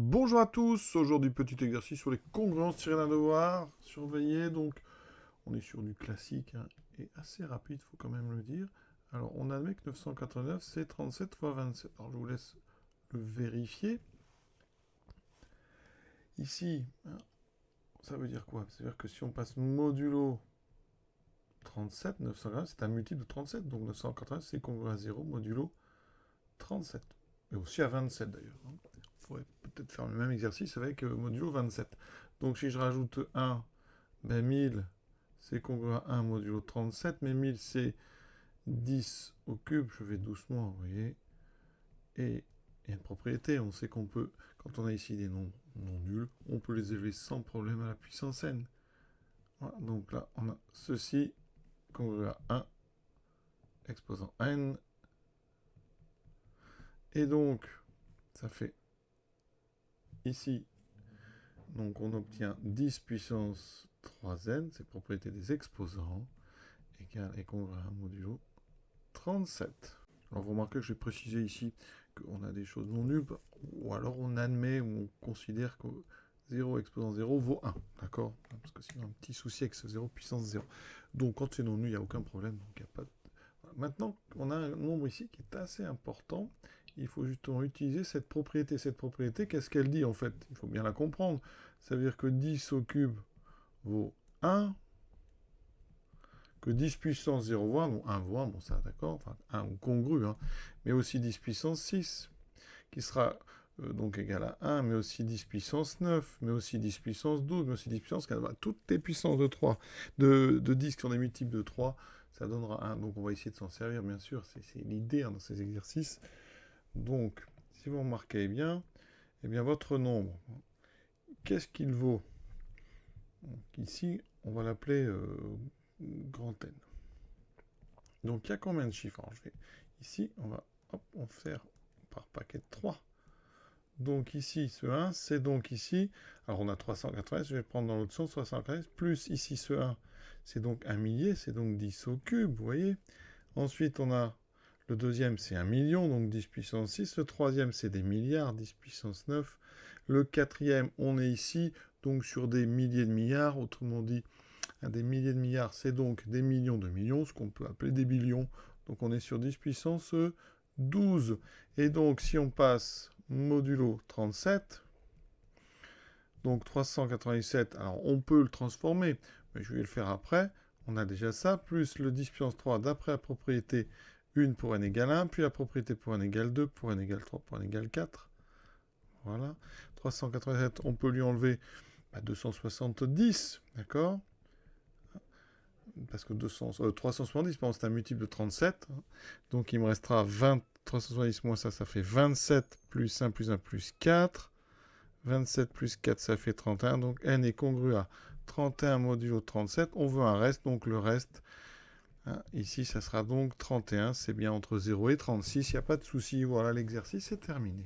Bonjour à tous, aujourd'hui petit exercice sur les congruences tirées d'un devoir, surveillé, donc on est sur du classique hein, et assez rapide, faut quand même le dire. Alors on admet que 989 c'est 37 fois 27, alors je vous laisse le vérifier. Ici, hein, ça veut dire quoi? Ça veut dire que si on passe modulo 37, 980 c'est un multiple de 37, donc 980 c'est congruent à 0 modulo 37. Et aussi à 27 d'ailleurs. Hein. On pourrait peut-être faire le même exercice avec modulo 27. Donc si je rajoute 1, ben 1000 c'est congruent à 1 modulo 37, mais 1000 c'est 10 au cube, je vais doucement, vous voyez. Et il y a une propriété, on sait qu'on peut, quand on a ici des nombres non nuls, on peut les élever sans problème à la puissance n. Voilà, donc là, on a ceci congruent à 1 exposant n. Et donc, ça fait ici, donc on obtient 10 puissance 3n, c'est propriété des exposants, égale et congruent à 1 modulo 37. Alors vous remarquez que j'ai précisé ici qu'on a des choses non nulles, ou alors on admet ou on considère que 0 exposant 0 vaut 1, d'accord? Parce que sinon un petit souci avec ce 0 puissance 0. Donc quand c'est non nul, il n'y a aucun problème. Donc, il y a pas de... Maintenant, on a un nombre ici qui est assez important. Il faut justement utiliser cette propriété. Cette propriété, qu'est-ce qu'elle dit en fait? Il faut bien la comprendre. Ça veut dire que 10 au cube vaut 1, que 10 puissance 0 vaut 1, donc 1 vaut 1, bon ça d'accord, enfin 1 ou congru, hein, mais aussi 10 puissance 6, qui sera donc égal à 1, mais aussi 10 puissance 9, mais aussi 10 puissance 12, mais aussi 10 puissance 4, bah, toutes les puissances de 3, de 10 qui ont des multiples de 3, ça donnera 1, donc on va essayer de s'en servir, bien sûr, c'est l'idée hein, dans ces exercices. Donc, si vous remarquez bien, eh bien votre nombre, qu'est-ce qu'il vaut? Donc, ici, on va l'appeler grand N. Donc il y a combien de chiffres? Alors, ici, on va en faire par paquet de 3. Donc ici, ce 1, c'est donc ici, alors on a 380, je vais prendre dans l'autre sens, 315, plus ici ce 1, c'est donc 1 millier, c'est donc 10 au cube, vous voyez. Ensuite, on a le deuxième, c'est 1 million, donc 10 puissance 6. Le troisième, c'est des milliards, 10 puissance 9. Le quatrième, on est ici, donc sur des milliers de milliards, autrement dit, des milliers de milliards, c'est donc des millions de millions, ce qu'on peut appeler des billions. Donc on est sur 10 puissance 12. Et donc si on passe modulo 37, donc 397, alors on peut le transformer, mais je vais le faire après. On a déjà ça, plus le 10 puissance 3 d'après la propriété 1 pour n égale 1, puis la propriété pour n égale 2, pour n égale 3, pour n égale 4. Voilà. 387, on peut lui enlever 270, d'accord? Parce que 370, c'est un multiple de 37. Hein. Donc il me restera 20, 370 moins ça, ça fait 27 plus 1 plus 1 plus 4. 27 plus 4, ça fait 31. Donc n est congru à 31 modulo 37. On veut un reste, donc le reste, hein, ici, ça sera donc 31. C'est bien entre 0 et 36. Il n'y a pas de souci. Voilà, l'exercice est terminé.